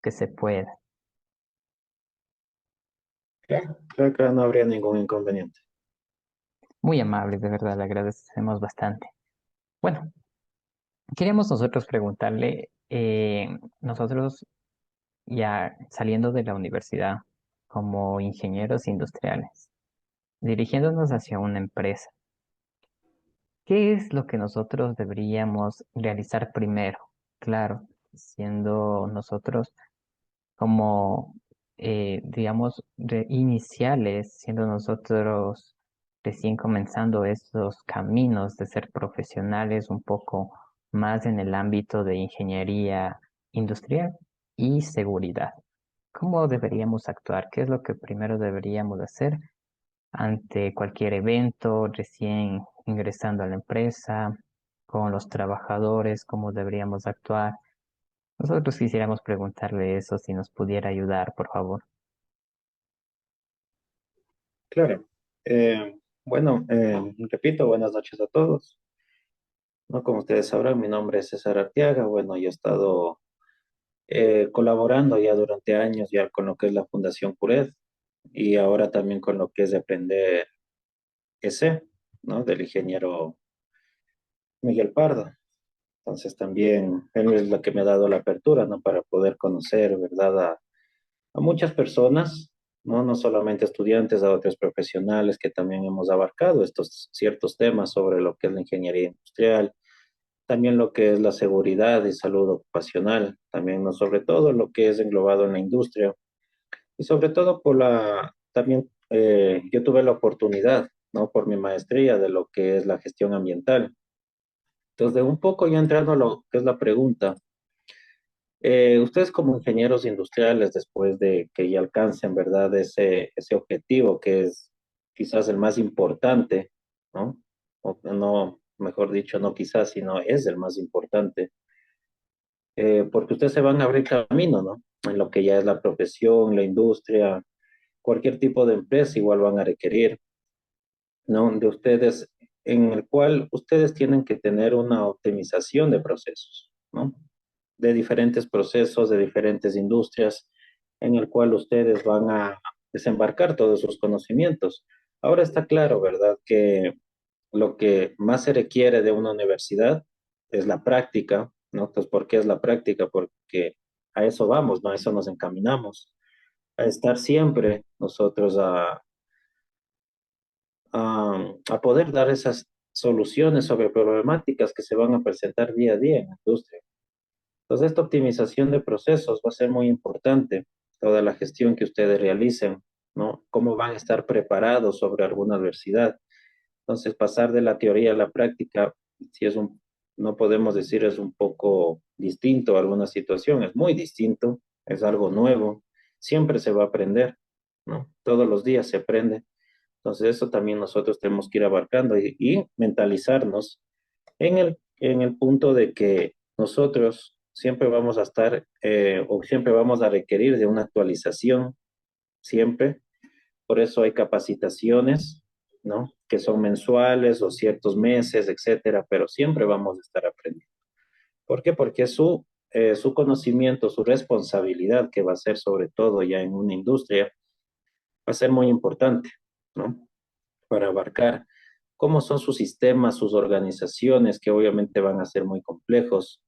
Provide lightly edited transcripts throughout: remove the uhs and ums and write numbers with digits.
que se pueda. Claro, claro, claro, no habría ningún inconveniente. Muy amable, de verdad, le agradecemos bastante. Bueno, queríamos nosotros preguntarle, nosotros ya saliendo de la universidad como ingenieros industriales, dirigiéndonos hacia una empresa, ¿qué es lo que nosotros deberíamos realizar primero? Claro, siendo nosotros como, digamos, iniciales, siendo nosotros recién comenzando estos caminos de ser profesionales un poco más en el ámbito de ingeniería industrial y seguridad. ¿Cómo deberíamos actuar? ¿Qué es lo que primero deberíamos hacer ante cualquier evento, recién ingresando a la empresa, con los trabajadores? ¿Cómo deberíamos actuar? Nosotros quisiéramos preguntarle eso, si nos pudiera ayudar, por favor. Claro. Bueno, repito, buenas noches a todos. ¿No? Como ustedes sabrán, mi nombre es César Arteaga. Bueno, yo he estado colaborando ya durante años ya con lo que es la Fundación CURED y ahora también con lo que es de Aprender EC, ¿no? Del ingeniero Miguel Pardo. Entonces también él es la que me ha dado la apertura, ¿no? Para poder conocer, ¿verdad? A muchas personas, ¿no? No solamente estudiantes, a otros profesionales que también hemos abarcado estos ciertos temas sobre lo que es la ingeniería industrial, también lo que es la seguridad y salud ocupacional, también, ¿no? Sobre todo lo que es englobado en la industria y sobre todo también yo tuve la oportunidad, ¿no? Por mi maestría de lo que es la gestión ambiental. Entonces, de un poco ya entrando a lo que es la pregunta, ustedes como ingenieros industriales, después de que ya alcancen, ¿verdad? Ese objetivo que es quizás el más importante, ¿no? O no, mejor dicho, no quizás, sino es el más importante, porque ustedes se van a abrir camino, ¿no? En lo que ya es la profesión, la industria, cualquier tipo de empresa igual van a requerir, ¿no? De ustedes, en el cual ustedes tienen que tener una optimización de procesos, ¿no? De diferentes procesos, de diferentes industrias, en el cual ustedes van a desembarcar todos sus conocimientos. Ahora está claro, ¿verdad? Que lo que más se requiere de una universidad es la práctica, ¿no? Entonces, ¿por qué es la práctica? Porque a eso vamos, ¿no? A eso nos encaminamos, a estar siempre nosotros a poder dar esas soluciones sobre problemáticas que se van a presentar día a día en la industria. Entonces, esta optimización de procesos va a ser muy importante, toda la gestión que ustedes realicen, ¿no? Cómo van a estar preparados sobre alguna adversidad. Entonces, pasar de la teoría a la práctica, si es no podemos decir es un poco distinto a alguna situación, es muy distinto, es algo nuevo, siempre se va a aprender, ¿no? Todos los días se aprende. Entonces, eso también nosotros tenemos que ir abarcando y mentalizarnos en el punto de que nosotros siempre vamos a estar o siempre vamos a requerir de una actualización, siempre. Por eso hay capacitaciones, ¿no? Que son mensuales o ciertos meses, etcétera, pero siempre vamos a estar aprendiendo. ¿Por qué? Porque su conocimiento, su responsabilidad, que va a ser sobre todo ya en una industria, va a ser muy importante, ¿no? Para abarcar cómo son sus sistemas, sus organizaciones, que obviamente van a ser muy complejos,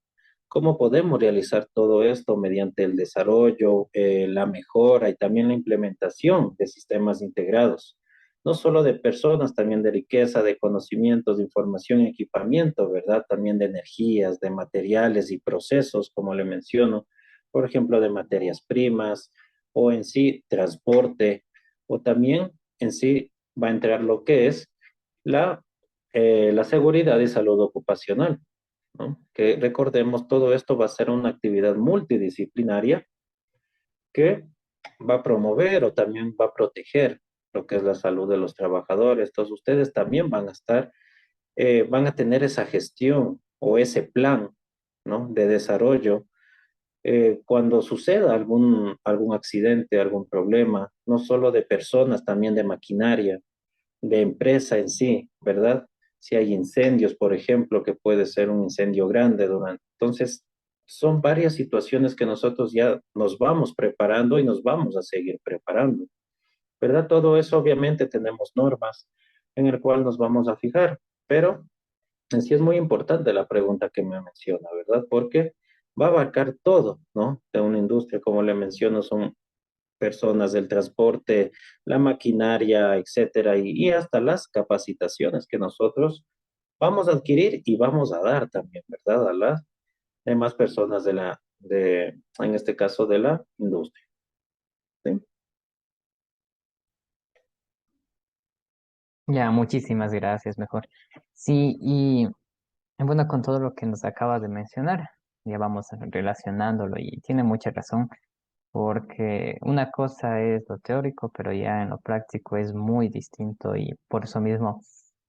cómo podemos realizar todo esto mediante el desarrollo, la mejora y también la implementación de sistemas integrados, no solo de personas, también de riqueza, de conocimientos, de información y equipamiento, ¿verdad? También de energías, de materiales y procesos, como le menciono, por ejemplo, de materias primas o en sí transporte, o también en sí va a entrar lo que es la, la seguridad y salud ocupacional, ¿no? Que recordemos, todo esto va a ser una actividad multidisciplinaria que va a promover o también va a proteger lo que es la salud de los trabajadores. Entonces, ustedes también van a estar, van a tener esa gestión o ese plan, ¿no? De desarrollo. Cuando suceda algún accidente, algún problema, no solo de personas, también de maquinaria, de empresa en sí, ¿verdad? Si hay incendios, por ejemplo, que puede ser un incendio grande durante. Entonces, son varias situaciones que nosotros ya nos vamos preparando y nos vamos a seguir preparando, ¿verdad? Todo eso obviamente tenemos normas en el cual nos vamos a fijar, pero en sí es muy importante la pregunta que me menciona, ¿verdad? Porque va a abarcar todo, ¿no? De una industria, como le menciono, son personas del transporte, la maquinaria, etcétera, y hasta las capacitaciones que nosotros vamos a adquirir y vamos a dar también, ¿verdad? A las demás personas en este caso, de la industria, ¿sí? Ya, muchísimas gracias, mejor. Sí, y bueno, con todo lo que nos acabas de mencionar, ya vamos relacionándolo y tiene mucha razón, porque una cosa es lo teórico, pero ya en lo práctico es muy distinto y por eso mismo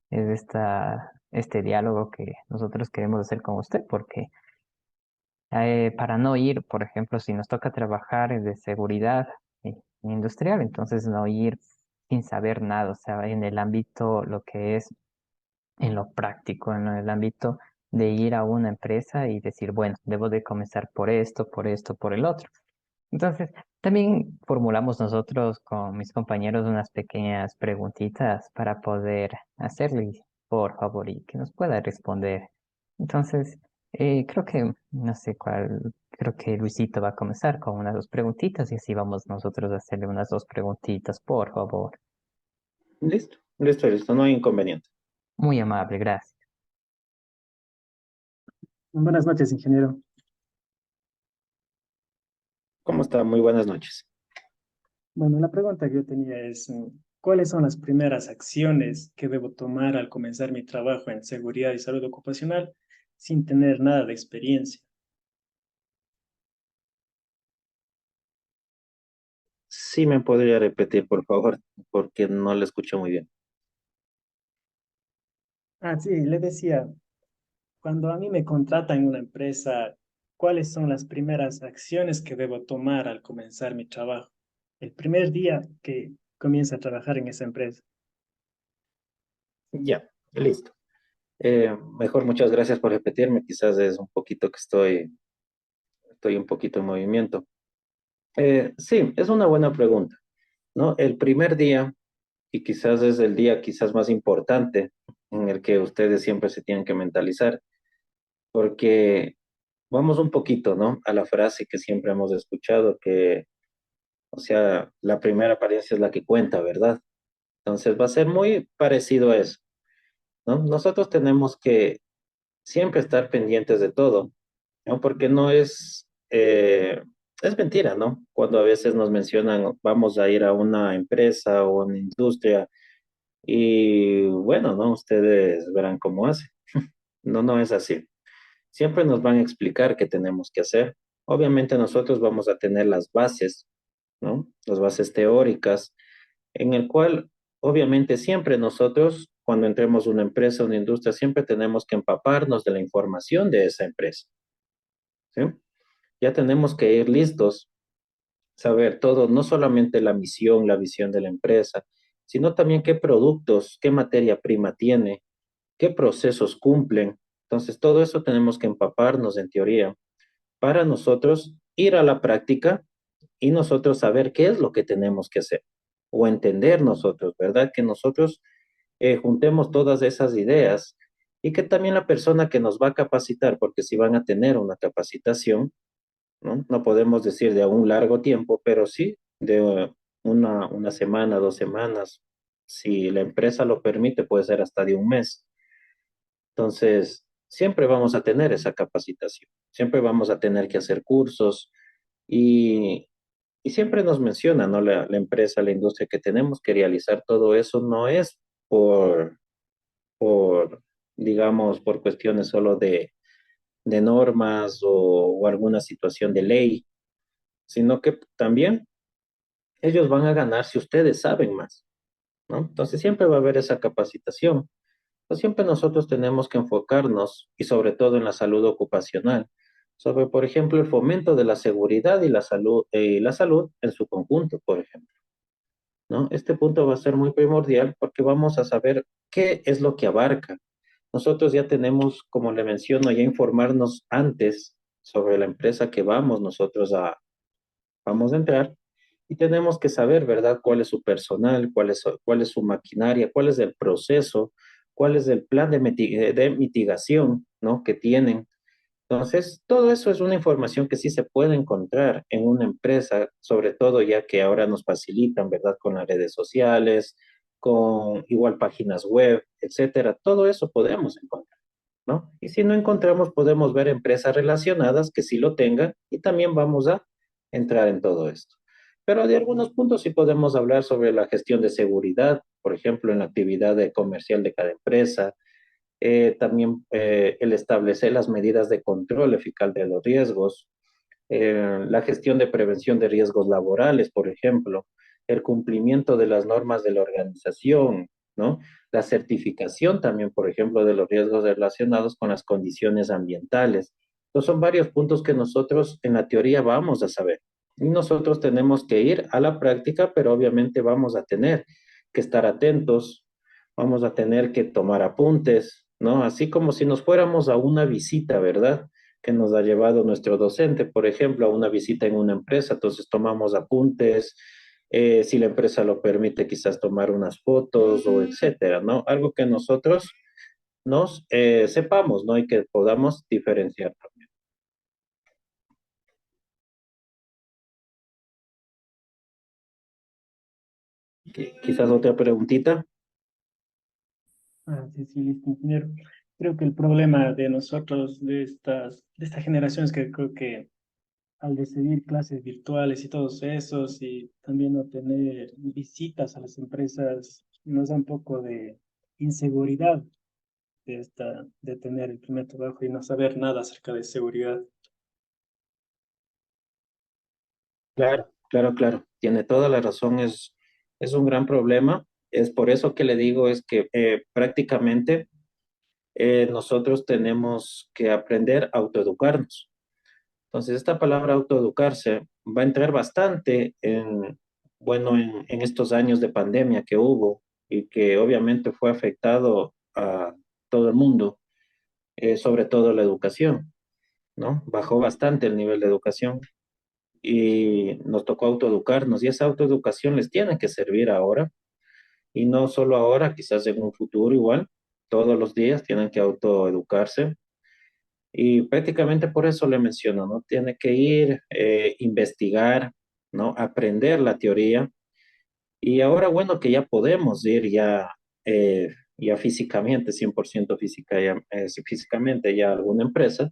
es este diálogo que nosotros queremos hacer con usted, porque para no ir, por ejemplo, si nos toca trabajar de seguridad industrial, entonces no ir sin saber nada, o sea, en el ámbito, lo que es en lo práctico, en el ámbito de ir a una empresa y decir, bueno, debo de comenzar por esto, por el otro. Entonces, también formulamos nosotros con mis compañeros unas pequeñas preguntitas para poder hacerle, por favor, y que nos pueda responder. Entonces, creo que, no sé cuál, creo que Luisito va a comenzar con unas dos preguntitas y así vamos nosotros a hacerle unas dos preguntitas, por favor. Listo, listo, listo, no hay inconveniente. Muy amable, gracias. Buenas noches, ingeniero. ¿Cómo está? Muy buenas noches. Bueno, la pregunta que yo tenía es, ¿cuáles son las primeras acciones que debo tomar al comenzar mi trabajo en seguridad y salud ocupacional sin tener nada de experiencia? Sí me podría repetir, por favor, porque no le escucho muy bien. Ah, sí, le decía, cuando a mí me contratan en una empresa, ¿cuáles son las primeras acciones que debo tomar al comenzar mi trabajo? El primer día que comienza a trabajar en esa empresa. Ya, listo. Mejor muchas gracias por repetirme, quizás es un poquito que estoy un poquito en movimiento. Sí, es una buena pregunta, ¿no? El primer día, y quizás es el día quizás más importante en el que ustedes siempre se tienen que mentalizar, porque vamos un poquito, ¿no? A la frase que siempre hemos escuchado, que, o sea, la primera apariencia es la que cuenta, ¿verdad? Entonces va a ser muy parecido a eso, ¿no? Nosotros tenemos que siempre estar pendientes de todo, ¿no? Porque no es mentira, ¿no? Cuando a veces nos mencionan, vamos a ir a una empresa o una industria y bueno, ¿no? Ustedes verán cómo hace. No, no es así. Siempre nos van a explicar qué tenemos que hacer. Obviamente nosotros vamos a tener las bases, ¿no? Las bases teóricas, en el cual obviamente siempre nosotros, cuando entremos a una empresa, una industria, siempre tenemos que empaparnos de la información de esa empresa, ¿sí? Ya tenemos que ir listos, saber todo, no solamente la misión, la visión de la empresa, sino también qué productos, qué materia prima tiene, qué procesos cumplen. Entonces, todo eso tenemos que empaparnos en teoría para nosotros ir a la práctica y nosotros saber qué es lo que tenemos que hacer o entender nosotros, ¿verdad? Que nosotros juntemos todas esas ideas y que también la persona que nos va a capacitar, porque si van a tener una capacitación, ¿no? No podemos decir de un largo tiempo, pero sí de una semana, 2 semanas. Si la empresa lo permite, puede ser hasta de un mes. Entonces, siempre vamos a tener esa capacitación, siempre vamos a tener que hacer cursos y, y siempre nos menciona, ¿no? La empresa, la industria que tenemos que realizar todo eso no es por, por digamos, por cuestiones solo de normas o alguna situación de ley, sino que también ellos van a ganar si ustedes saben más, ¿no? Entonces siempre va a haber esa capacitación. Pues siempre nosotros tenemos que enfocarnos y sobre todo en la salud ocupacional, sobre, por ejemplo, el fomento de la seguridad y la salud en su conjunto, por ejemplo, ¿no? Este punto va a ser muy primordial porque vamos a saber qué es lo que abarca. Nosotros ya tenemos, como le menciono, ya informarnos antes sobre la empresa que vamos a entrar y tenemos que saber, ¿verdad?, cuál es su personal, cuál es su maquinaria, cuál es el proceso, cuál es el plan de mitigación, ¿no?, que tienen. Entonces, todo eso es una información que sí se puede encontrar en una empresa, sobre todo ya que ahora nos facilitan, ¿verdad?, con las redes sociales, con igual páginas web, etcétera. Todo eso podemos encontrar, ¿no? Y si no encontramos, podemos ver empresas relacionadas que sí lo tengan y también vamos a entrar en todo esto. Pero de algunos puntos sí podemos hablar sobre la gestión de seguridad, por ejemplo, en la actividad comercial de cada empresa, también el establecer las medidas de control eficaz de los riesgos, la gestión de prevención de riesgos laborales, por ejemplo, el cumplimiento de las normas de la organización, ¿no? La certificación también, por ejemplo, de los riesgos relacionados con las condiciones ambientales. Entonces, son varios puntos que nosotros en la teoría vamos a saber. Y nosotros tenemos que ir a la práctica, pero obviamente vamos a tener que estar atentos, vamos a tener que tomar apuntes, ¿no? Así como si nos fuéramos a una visita, ¿verdad?, que nos ha llevado nuestro docente, por ejemplo, a una visita en una empresa. Entonces tomamos apuntes, si la empresa lo permite, quizás tomar unas fotos o etcétera, ¿no? Algo que nosotros nos sepamos, ¿no? Y que podamos diferenciar también. Quizás otra preguntita. Ah, sí, sí, listo, ingeniero. Creo que el problema de nosotros, de esta generación, es que creo que al decidir clases virtuales y todos esos, y también no tener visitas a las empresas, nos da un poco de inseguridad de tener el primer trabajo y no saber nada acerca de seguridad. Claro, claro, claro. Tiene toda la razón. Es un gran problema. Es por eso que le digo, es que prácticamente nosotros tenemos que aprender a autoeducarnos. Entonces, esta palabra autoeducarse va a entrar bastante bueno, en estos años de pandemia que hubo y que obviamente fue afectado a todo el mundo, sobre todo la educación, ¿no? Bajó bastante el nivel de educación y nos tocó autoeducarnos y esa autoeducación les tiene que servir ahora y no solo ahora, quizás en un futuro igual, todos los días tienen que autoeducarse. Y prácticamente por eso le menciono, ¿no? Tiene que ir, investigar, ¿no? Aprender la teoría. Y ahora, bueno, que ya podemos ir ya físicamente, 100% física, físicamente ya a alguna empresa,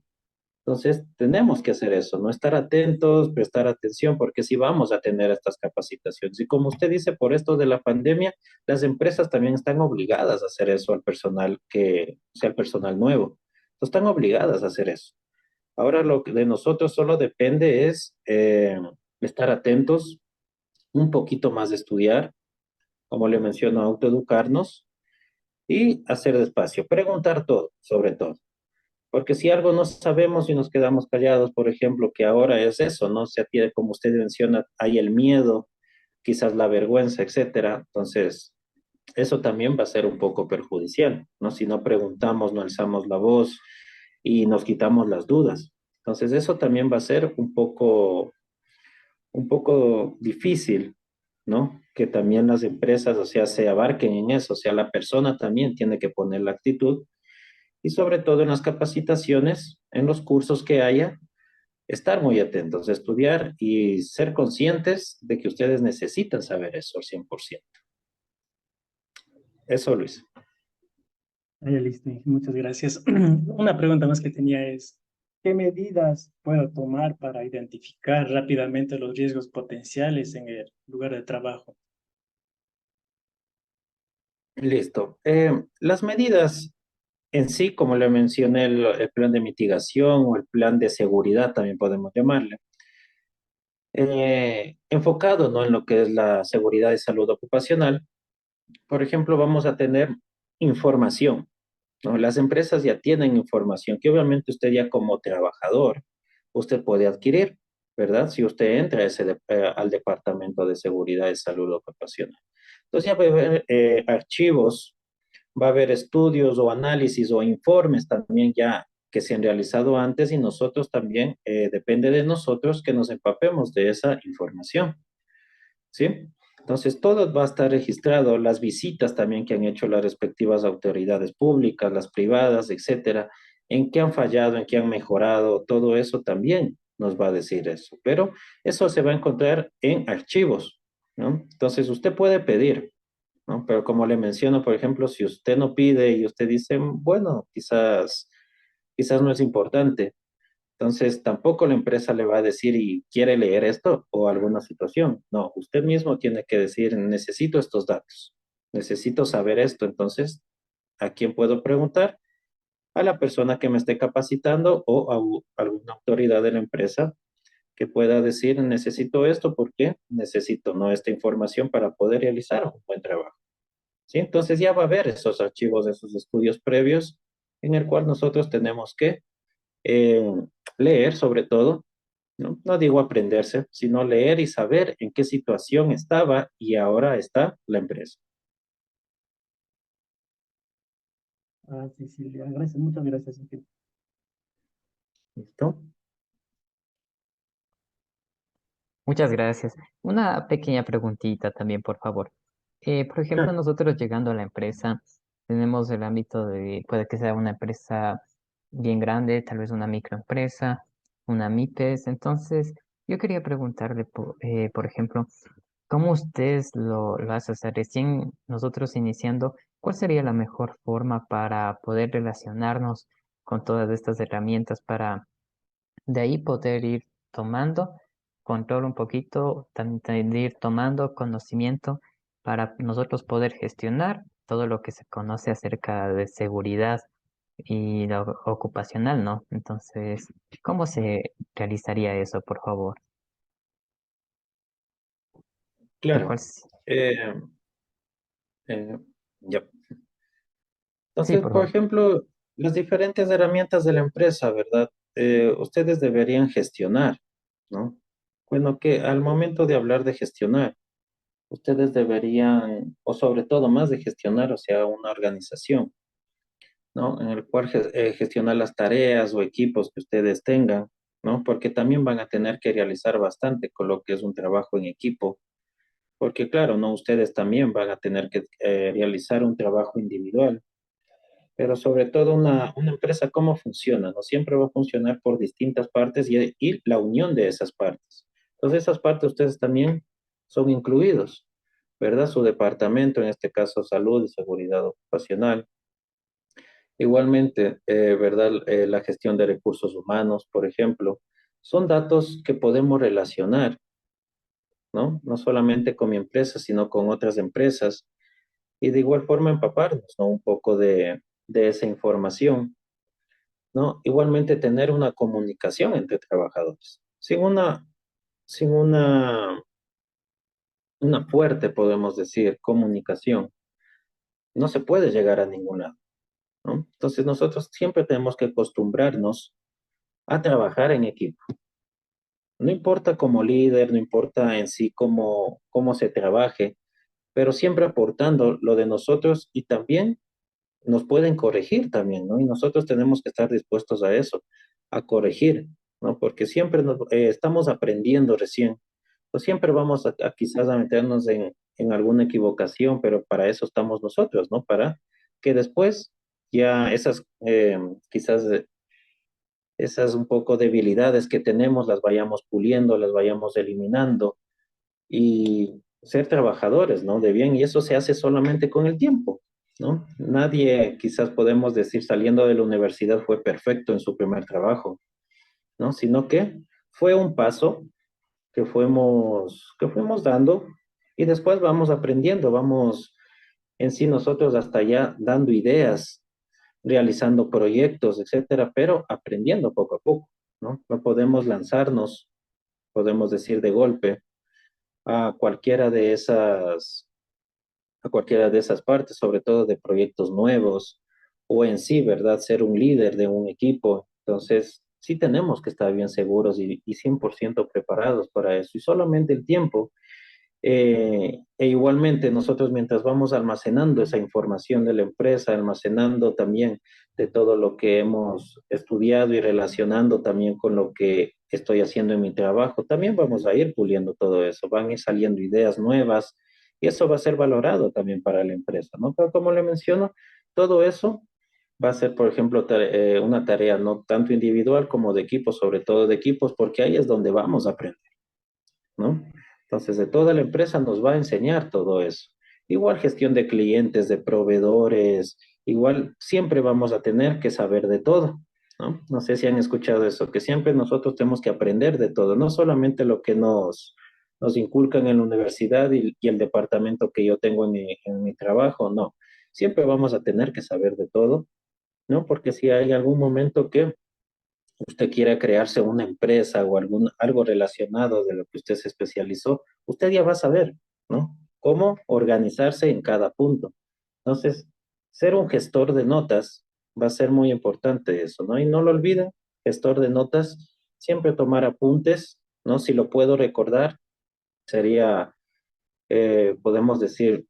entonces tenemos que hacer eso, ¿no? Estar atentos, prestar atención, porque sí vamos a tener estas capacitaciones. Y como usted dice, por esto de la pandemia, las empresas también están obligadas a hacer eso al personal que sea el personal nuevo. Entonces, están obligadas a hacer eso. Ahora lo que de nosotros solo depende es estar atentos, un poquito más de estudiar, como le menciono, autoeducarnos y hacer despacio, preguntar todo, sobre todo. Porque si algo no sabemos y nos quedamos callados, por ejemplo, que ahora es eso, ¿no? Se tiene, como usted menciona, hay el miedo, quizás la vergüenza, etcétera. Entonces, eso también va a ser un poco perjudicial, ¿no? Si no preguntamos, no alzamos la voz y nos quitamos las dudas. Entonces, eso también va a ser un poco difícil, ¿no? Que también las empresas, o sea, se abarquen en eso, o sea, la persona también tiene que poner la actitud y sobre todo en las capacitaciones, en los cursos que haya, estar muy atentos, estudiar y ser conscientes de que ustedes necesitan saber eso al 100%. Eso, Luis. Ah, ya listo, muchas gracias. Una pregunta más que tenía es, ¿qué medidas puedo tomar para identificar rápidamente los riesgos potenciales en el lugar de trabajo? Listo. Las medidas en sí, como le mencioné, el plan de mitigación o el plan de seguridad, también podemos llamarle, enfocado, ¿no?, en lo que es la seguridad y salud ocupacional. Por ejemplo, vamos a tener información, ¿no? Las empresas ya tienen información que obviamente usted ya como trabajador, usted puede adquirir, ¿verdad? Si usted entra al Departamento de Seguridad y Salud Ocupacional. Entonces ya va a haber archivos, va a haber estudios o análisis o informes también ya que se han realizado antes y nosotros también, depende de nosotros que nos empapemos de esa información, ¿sí? Entonces, todo va a estar registrado, las visitas también que han hecho las respectivas autoridades públicas, las privadas, etcétera, en qué han fallado, en qué han mejorado, todo eso también nos va a decir eso. Pero eso se va a encontrar en archivos, ¿no? Entonces, usted puede pedir, ¿no? Pero como le menciono, por ejemplo, si usted no pide y usted dice, bueno, quizás no es importante, entonces, tampoco la empresa le va a decir y quiere leer esto o alguna situación. No, usted mismo tiene que decir, necesito estos datos, necesito saber esto. Entonces, ¿a quién puedo preguntar? A la persona que me esté capacitando o a alguna autoridad de la empresa que pueda decir, necesito esto porque necesito, no, esta información para poder realizar un buen trabajo. ¿Sí? Entonces ya va a haber esos archivos, esos estudios previos en el cual nosotros tenemos que eh, leer sobre todo, ¿no? No digo aprenderse, sino leer y saber en qué situación estaba y ahora está la empresa. Ah, sí, sí, gracias, muchas gracias. ¿Listo? Muchas gracias. Una pequeña preguntita también, por favor. Por ejemplo, Claro. nosotros llegando a la empresa, tenemos el ámbito de, puede que sea una empresa bien grande, tal vez una microempresa, una MIPES. Entonces, yo quería preguntarle, por ejemplo, ¿cómo ustedes lo hacen? O sea, recién nosotros iniciando, ¿cuál sería la mejor forma para poder relacionarnos con todas estas herramientas para de ahí poder ir tomando control un poquito, también ir tomando conocimiento para nosotros poder gestionar todo lo que se conoce acerca de seguridad y lo ocupacional, ¿no? Entonces, ¿cómo se realizaría eso, por favor? ¿Y cuál? Claro. Eh, eh, ya. Sí, Entonces, por por favor. ejemplo, las diferentes herramientas de la empresa, ¿verdad? Ustedes deberían gestionar, ¿no? Bueno, que al momento de hablar de gestionar, ustedes deberían, o sobre todo más de gestionar, o sea, una organización, ¿no? En el cual gestionar las tareas o equipos que ustedes tengan, ¿no? Porque también van a tener que realizar bastante con lo que es un trabajo en equipo, porque claro, ¿no? Ustedes también van a tener que realizar un trabajo individual, pero sobre todo una empresa, ¿cómo funciona? No siempre va a funcionar por distintas partes y la unión de esas partes. Entonces, esas partes ustedes también son incluidos, ¿verdad? Su departamento, en este caso salud y seguridad ocupacional. Igualmente, ¿verdad? La gestión de recursos humanos, por ejemplo, son datos que podemos relacionar, ¿no? No solamente con mi empresa, sino con otras empresas y de igual forma empaparnos, ¿no? Un poco de esa información, ¿no? Igualmente tener una comunicación entre trabajadores. Sin una fuerte, podemos decir, comunicación, no se puede llegar a ningún lado, ¿no? Entonces nosotros siempre tenemos que acostumbrarnos a trabajar en equipo. No importa como líder, no importa en sí cómo se trabaje, pero siempre aportando lo de nosotros y también nos pueden corregir también, ¿no? Y nosotros tenemos que estar dispuestos a eso, a corregir, ¿no? Porque siempre estamos aprendiendo recién. Pues siempre vamos a quizás a meternos en alguna equivocación, pero para eso estamos nosotros, ¿no? Para que después ya esas quizás esas un poco debilidades que tenemos las vayamos puliendo, las vayamos eliminando y ser trabajadores, ¿no? De bien, y eso se hace solamente con el tiempo, ¿no? Nadie, quizás podemos decir, saliendo de la universidad fue perfecto en su primer trabajo, ¿no? Sino que fue un paso que fuimos dando y después vamos aprendiendo, vamos en sí nosotros hasta allá dando ideas, realizando proyectos, etcétera, pero aprendiendo poco a poco, ¿no? No podemos lanzarnos, podemos decir de golpe, a cualquiera de esas, a cualquiera de esas partes, sobre todo de proyectos nuevos o en sí, ¿verdad? Ser un líder de un equipo. Entonces, sí tenemos que estar bien seguros y 100% preparados para eso. Y solamente el tiempo E igualmente nosotros mientras vamos almacenando esa información de la empresa, almacenando también de todo lo que hemos estudiado y relacionando también con lo que estoy haciendo en mi trabajo, también vamos a ir puliendo todo eso, van a ir saliendo ideas nuevas y eso va a ser valorado también para la empresa, ¿no? Pero como le menciono, todo eso va a ser, por ejemplo, una tarea no tanto individual como de equipos, sobre todo de equipos, porque ahí es donde vamos a aprender, ¿no? Entonces, de toda la empresa nos va a enseñar todo eso. Igual gestión de clientes, de proveedores, igual siempre vamos a tener que saber de todo, ¿no? No sé si han escuchado eso, que siempre nosotros tenemos que aprender de todo, no solamente lo que nos inculcan en la universidad y el departamento que yo tengo en mi trabajo, no. Siempre vamos a tener que saber de todo, ¿no? Porque si hay algún momento que usted quiera crearse una empresa o algo relacionado de lo que usted se especializó, usted ya va a saber, ¿no? Cómo organizarse en cada punto. Entonces, ser un gestor de notas va a ser muy importante eso, ¿no? Y no lo olviden, gestor de notas, siempre tomar apuntes, ¿no? Si lo puedo recordar, sería podemos decir,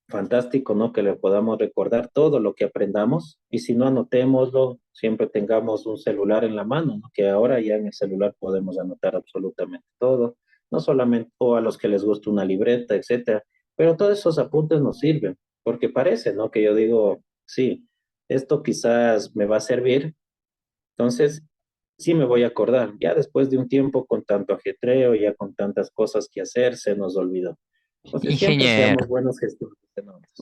fantástico, ¿no? Que le podamos recordar todo lo que aprendamos y si no, anotémoslo, siempre tengamos un celular en la mano, ¿no? Que ahora ya en el celular podemos anotar absolutamente todo, no solamente o a los que les gusta una libreta, etcétera, pero todos esos apuntes nos sirven, porque parece, ¿no? Que yo digo, sí, esto quizás me va a servir, entonces sí me voy a acordar. Ya después de un tiempo con tanto ajetreo, ya con tantas cosas que hacer, se nos olvidó. Entonces siempre seamos Ingeniero, buenos gestores de notas.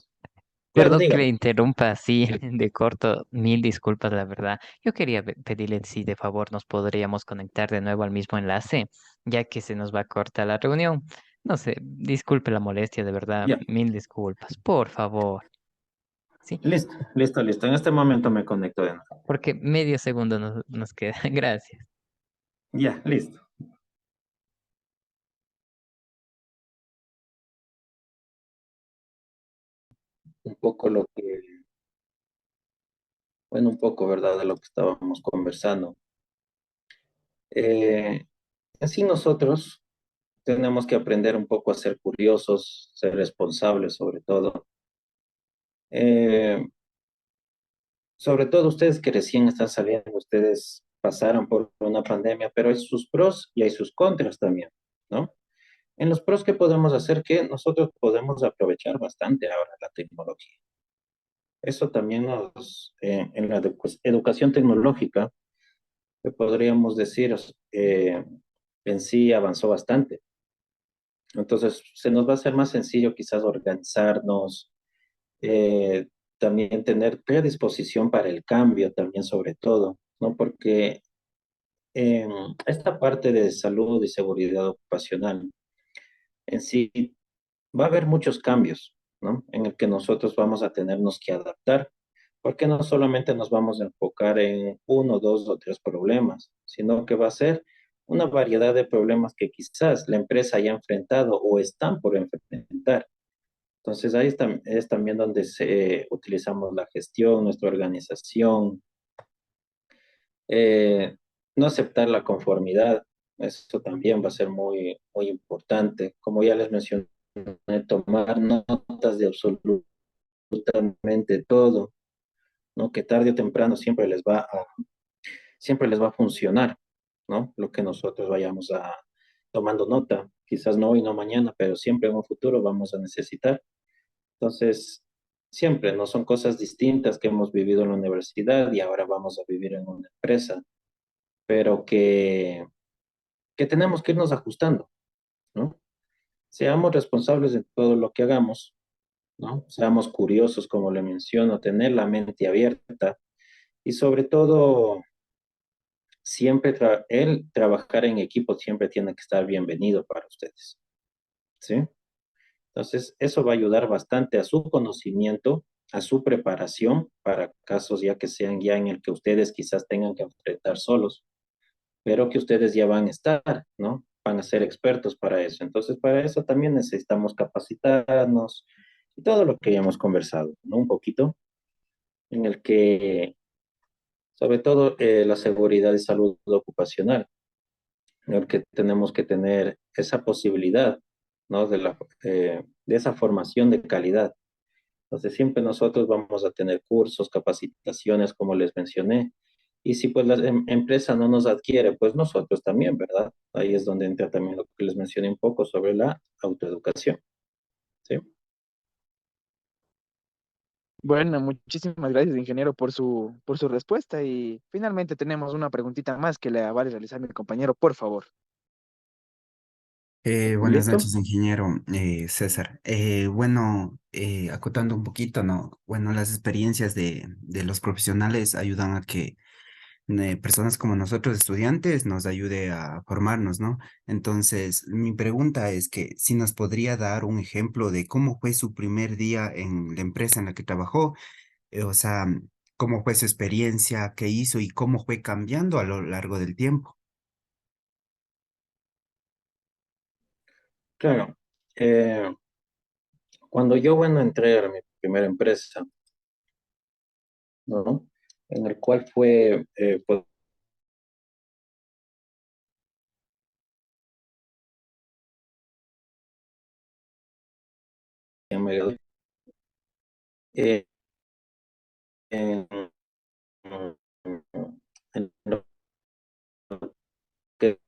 Claro, perdón que le dígame. interrumpa así de corto, mil disculpas, la verdad. Yo quería pedirle si de favor nos podríamos conectar de nuevo al mismo enlace, ya que se nos va a cortar la reunión. No sé, disculpe la molestia, de verdad, Ya, mil disculpas, por favor. Sí, listo, listo, listo. En este momento me conecto de nuevo. porque medio segundo nos queda. Gracias. Ya, listo. Un poco lo que, bueno, un poco, ¿verdad? De lo que estábamos conversando. Eh, Así nosotros tenemos que aprender un poco a ser curiosos, ser responsables sobre todo. Eh, Sobre todo ustedes que recién están saliendo, ustedes pasaron por una pandemia, pero hay sus pros y hay sus contras también, ¿no? En los pros que podemos hacer que nosotros podemos aprovechar bastante ahora la tecnología. Eso también en la educación tecnológica, que podríamos decir, en sí avanzó bastante. Entonces, se nos va a hacer más sencillo quizás organizarnos, eh, también tener predisposición para el cambio, también sobre todo, ¿no? Porque eh, esta parte de salud y seguridad ocupacional en sí va a haber muchos cambios, ¿no? En el que nosotros vamos a tenernos que adaptar, porque no solamente nos vamos a enfocar en uno, dos o tres problemas, sino que va a ser una variedad de problemas que quizás la empresa haya enfrentado o están por enfrentar. Entonces ahí es también donde utilizamos la gestión, nuestra organización, eh, no aceptar la conformidad, eso también va a ser muy, muy importante. Como ya les mencioné, tomar notas de absolutamente todo, ¿no? Que tarde o temprano siempre les va a funcionar, ¿no? Lo que nosotros vayamos a tomando nota, quizás no hoy, no mañana, pero siempre en un futuro vamos a necesitar. Entonces, siempre, ¿no? Son cosas distintas que hemos vivido en la universidad y ahora vamos a vivir en una empresa, pero que tenemos que irnos ajustando, ¿no? Seamos responsables de todo lo que hagamos, ¿no? Seamos curiosos, como le menciono, tener la mente abierta y sobre todo, siempre el trabajar en equipo siempre tiene que estar bienvenido para ustedes, ¿sí? Entonces, eso va a ayudar bastante a su conocimiento, a su preparación para casos ya que sean ya en el que ustedes quizás tengan que enfrentar solos, pero que ustedes ya van a estar, ¿no? Van a ser expertos para eso. Entonces, para eso también necesitamos capacitarnos y todo lo que ya hemos conversado, ¿no? Un poquito, en el que, sobre todo, la seguridad y salud ocupacional, en el que tenemos que tener esa posibilidad, ¿no? De esa formación de calidad. Entonces, siempre nosotros vamos a tener cursos, capacitaciones, como les mencioné. Y si pues la empresa no nos adquiere, pues nosotros también, ¿verdad? Ahí es donde entra también lo que les mencioné un poco sobre la autoeducación, ¿sí? Bueno, muchísimas gracias, ingeniero, por su respuesta. Y finalmente tenemos una preguntita más que le vale realizar mi compañero, por favor. Buenas ¿Listo? noches, ingeniero César. Bueno, acotando un poquito, ¿no? Bueno, las experiencias de los profesionales ayudan a que personas como nosotros, estudiantes, nos ayude a formarnos, ¿no? Entonces, mi pregunta es que si nos podría dar un ejemplo de cómo fue su primer día en la empresa en la que trabajó, o sea, cómo fue su experiencia, qué hizo y cómo fue cambiando a lo largo del tiempo. Claro. Eh, Cuando yo, bueno, entré a mi primera empresa, ¿no? En el cual fue, pues, eh, en, en lo que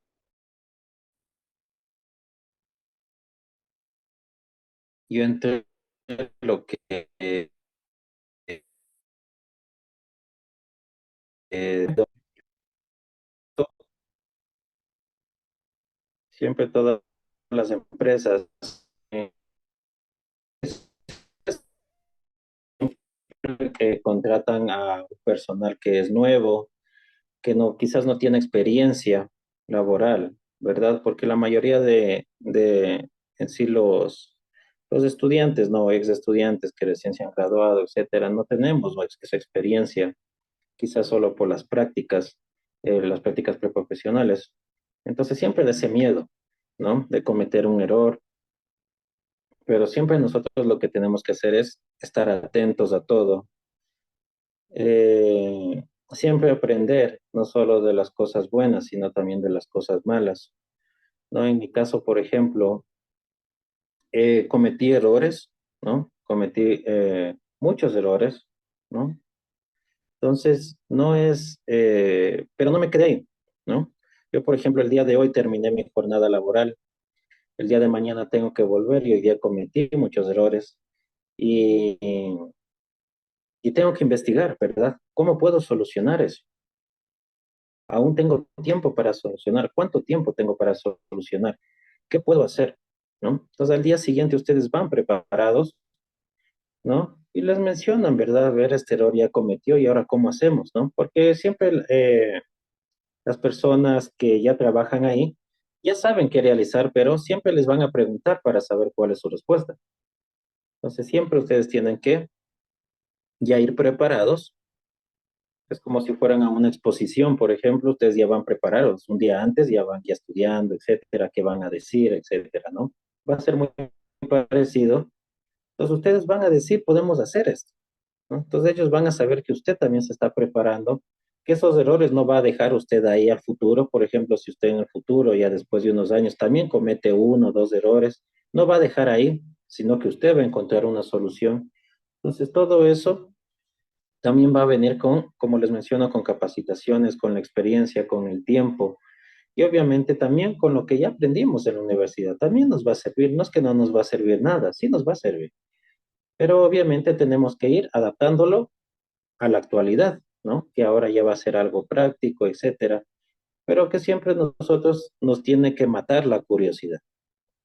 yo entré, lo que eh, siempre todas las empresas eh, contratan a un personal que es nuevo, que no, quizás no tiene experiencia laboral, ¿verdad? Porque la mayoría de en sí los estudiantes, no, ex estudiantes que recién se han graduado, etcétera, no tenemos, ¿no? Esa experiencia, quizás solo por las prácticas preprofesionales. Entonces siempre de ese miedo, ¿no? De cometer un error, pero siempre nosotros lo que tenemos que hacer es estar atentos a todo, siempre aprender, no solo de las cosas buenas, sino también de las cosas malas, ¿no? En mi caso, por ejemplo, cometí errores, ¿no? Cometí muchos errores, ¿no? Entonces, no es, pero no me quedé ahí, ¿no? Yo, por ejemplo, el día de hoy terminé mi jornada laboral, el día de mañana tengo que volver y hoy día cometí muchos errores y, y tengo que investigar, ¿verdad? ¿Cómo puedo solucionar eso? Aún tengo tiempo para solucionar. ¿Cuánto tiempo tengo para solucionar? ¿Qué puedo hacer? ¿No? Entonces, al día siguiente ustedes van preparados, ¿no? Y les mencionan, ¿verdad? A ver, este error ya cometió y ahora cómo hacemos, ¿no? Porque siempre las personas que ya trabajan ahí ya saben qué realizar, pero siempre les van a preguntar para saber cuál es su respuesta. Entonces, siempre ustedes tienen que ya ir preparados. Es como si fueran a una exposición, por ejemplo, ustedes ya van preparados, un día antes ya van ya estudiando, etcétera, qué van a decir, etcétera, ¿no? Va a ser muy parecido. Entonces ustedes van a decir, podemos hacer esto, ¿no? Entonces ellos van a saber que usted también se está preparando, que esos errores no va a dejar usted ahí al futuro. Por ejemplo, si usted en el futuro, ya después de unos años, también comete uno o dos errores, no va a dejar ahí, sino que usted va a encontrar una solución. Entonces todo eso también va a venir con, como les menciono, con capacitaciones, con la experiencia, con el tiempo y obviamente también con lo que ya aprendimos en la universidad. También nos va a servir, no es que no nos va a servir nada, sí nos va a servir, pero obviamente tenemos que ir adaptándolo a la actualidad, ¿no? Que ahora ya va a ser algo práctico, etcétera, pero que siempre nosotros nos tiene que matar la curiosidad.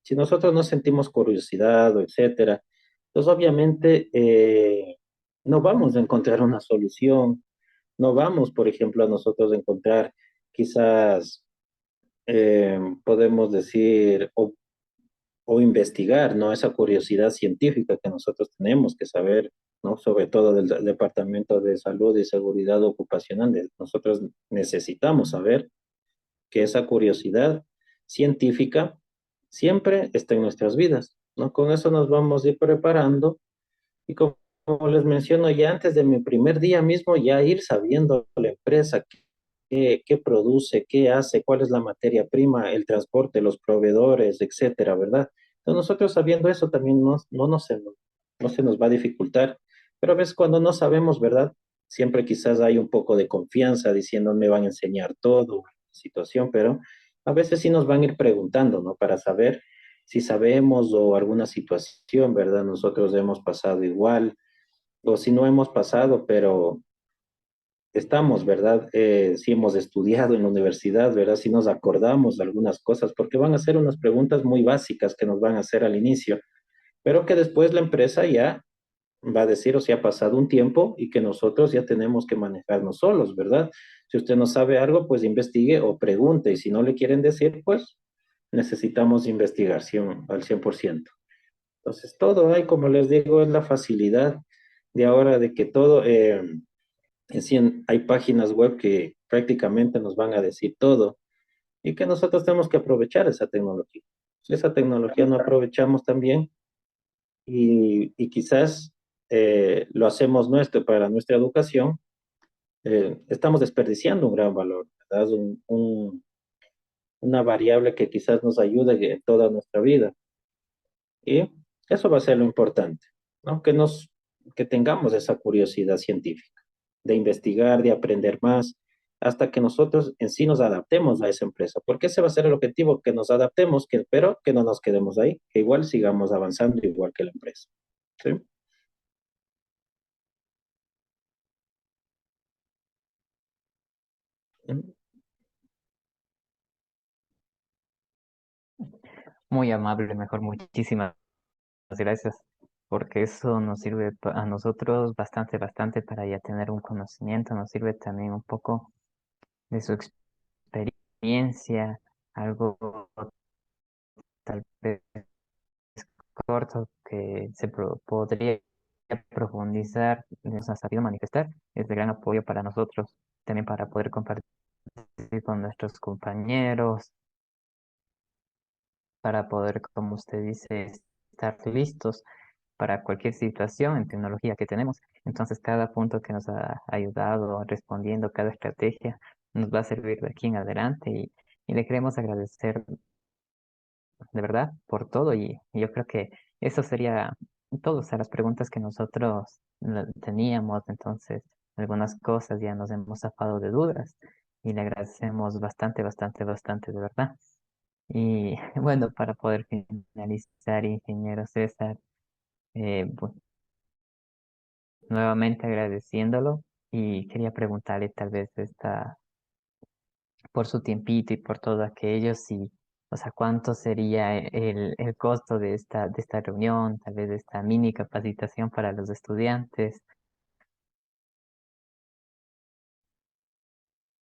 Si nosotros no sentimos curiosidad o etcétera, pues obviamente no vamos a encontrar una solución. No vamos, por ejemplo, a nosotros a encontrar quizás, podemos decir, o investigar, ¿no? Esa curiosidad científica que nosotros tenemos que saber, ¿no? Sobre todo del Departamento de Salud y Seguridad Ocupacional. Nosotros necesitamos saber que esa curiosidad científica siempre está en nuestras vidas, ¿no? Con eso nos vamos a ir preparando y como les menciono ya antes de mi primer día mismo, ya ir sabiendo la empresa qué produce, qué hace, cuál es la materia prima, el transporte, los proveedores, etcétera, ¿verdad? Entonces nosotros sabiendo eso también no se nos va a dificultar, pero a veces cuando no sabemos, ¿verdad? Siempre quizás hay un poco de confianza diciendo me van a enseñar todo, situación, pero a veces sí nos van a ir preguntando, ¿no? Para saber si sabemos o alguna situación, ¿verdad? Nosotros hemos pasado igual, o si no hemos pasado, pero estamos, ¿verdad? Si hemos estudiado en la universidad, ¿verdad? Si nos acordamos de algunas cosas, porque van a ser unas preguntas muy básicas que nos van a hacer al inicio, pero que después la empresa ya va a decir, o sea, ha pasado un tiempo y que nosotros ya tenemos que manejarnos solos, ¿verdad? Si usted no sabe algo, pues investigue o pregunte, y si no le quieren decir, pues necesitamos investigación al 100%. Entonces, todo hay, como les digo, es la facilidad de ahora de que todo, en sí, hay páginas web que prácticamente nos van a decir todo y que nosotros tenemos que aprovechar esa tecnología. Si esa tecnología no aprovechamos también y quizás lo hacemos nuestro para nuestra educación, estamos desperdiciando un gran valor, ¿verdad? Una variable que quizás nos ayude en toda nuestra vida. Y eso va a ser lo importante, ¿no? Que tengamos esa curiosidad científica, de investigar, de aprender más, hasta que nosotros en sí nos adaptemos a esa empresa, porque ese va a ser el objetivo, que nos adaptemos, pero que no nos quedemos ahí, que igual sigamos avanzando igual que la empresa. ¿Sí? Muy amable, mejor muchísimas gracias, porque eso nos sirve a nosotros bastante, bastante para ya tener un conocimiento, nos sirve también un poco de su experiencia, algo tal vez corto que podría profundizar, nos ha sabido manifestar, es de gran apoyo para nosotros, también para poder compartir con nuestros compañeros, para poder, como usted dice, estar listos para cualquier situación en tecnología que tenemos. Entonces, cada punto que nos ha ayudado respondiendo, cada estrategia, nos va a servir de aquí en adelante y le queremos agradecer de verdad por todo y yo creo que eso sería todo, o sea, las preguntas que nosotros teníamos, entonces algunas cosas ya nos hemos zafado de dudas y le agradecemos bastante, bastante, bastante de verdad. Y bueno, para poder finalizar, ingeniero César, nuevamente agradeciéndolo y quería preguntarle tal vez por su tiempito y por todo aquello, si, o sea, cuánto sería el costo de esta reunión, tal vez de esta mini capacitación para los estudiantes.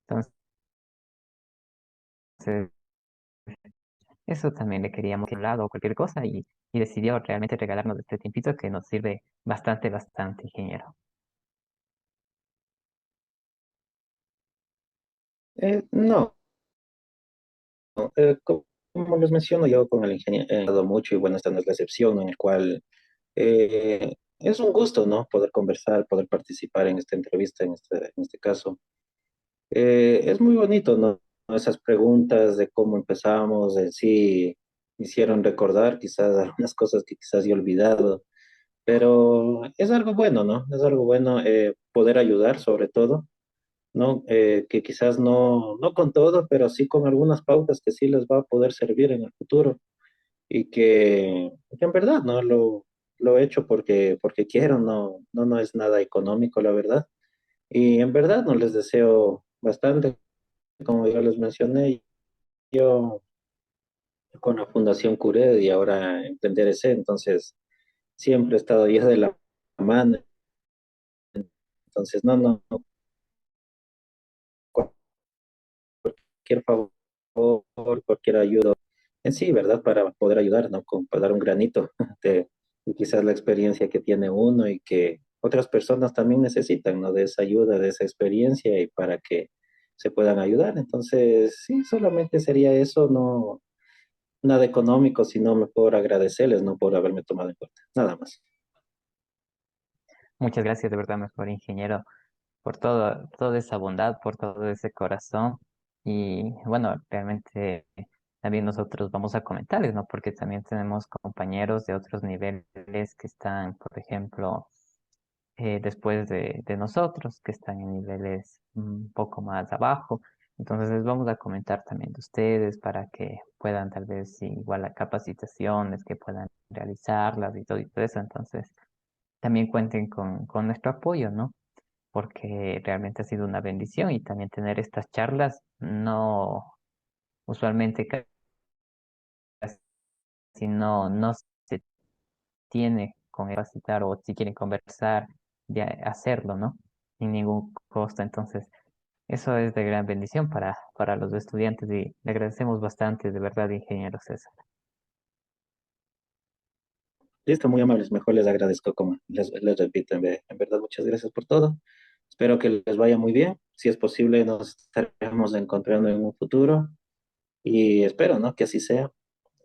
Entonces, eso también le queríamos hablar o cualquier cosa y decidió realmente regalarnos este tiempito que nos sirve bastante, bastante, ingeniero. No, como les menciono, yo con el ingeniero he hablado mucho y bueno, esta no es la excepción, en el cual es un gusto, ¿no? Poder conversar, poder participar en esta entrevista, en este caso. Es muy bonito, ¿no? Esas preguntas de cómo empezamos, en sí, me hicieron recordar quizás algunas cosas que quizás he olvidado, pero es algo bueno, ¿no? Es algo bueno poder ayudar sobre todo, ¿no? Que quizás no con todo, pero sí con algunas pautas que sí les va a poder servir en el futuro y que en verdad, ¿no? Lo he hecho porque quiero, no es nada económico, la verdad. Y en verdad no les deseo bastante, como ya les mencioné, yo con la Fundación Cured y ahora Emprender ese, entonces siempre he estado yo de la mano, entonces no, cualquier favor, cualquier ayuda en sí, ¿verdad? Para poder ayudar, ¿no? Para dar un granito de quizás la experiencia que tiene uno y que otras personas también necesitan, ¿no? De esa ayuda, de esa experiencia y para que se puedan ayudar. Entonces, sí, solamente sería eso, no nada económico, sino mejor agradecerles, ¿no? Por haberme tomado en cuenta. Nada más. Muchas gracias de verdad, mejor ingeniero, por todo, toda esa bondad, por todo ese corazón. Y bueno, realmente también nosotros vamos a comentarles, ¿no? Porque también tenemos compañeros de otros niveles que están, por ejemplo, después de nosotros, que están en niveles un poco más abajo. Entonces les vamos a comentar también de ustedes para que puedan tal vez igual a capacitaciones, que puedan realizarlas y todo eso. Entonces también cuenten con nuestro apoyo, ¿no? Porque realmente ha sido una bendición y también tener estas charlas, no usualmente casi no se tiene con capacitar o si quieren conversar, de hacerlo, ¿no? Sin ningún costo. Entonces, eso es de gran bendición para los estudiantes y le agradecemos bastante, de verdad, ingeniero César. Listo, muy amables, mejor les agradezco, como les repito, en verdad, muchas gracias por todo. Espero que les vaya muy bien. Si es posible, nos estaremos encontrando en un futuro y espero, ¿no? Que así sea.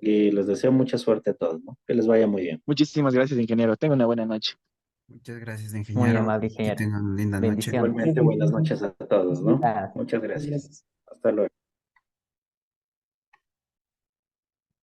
Y les deseo mucha suerte a todos, ¿no? Que les vaya muy bien. Muchísimas gracias, ingeniero. Tenga una buena noche. Muchas gracias, Muy ingeniero. amable, Que ingeniero. tengan una linda noche. Bendiciones. Igualmente, buenas noches a todos, ¿no? Ah, Muchas gracias. Gracias. Hasta luego.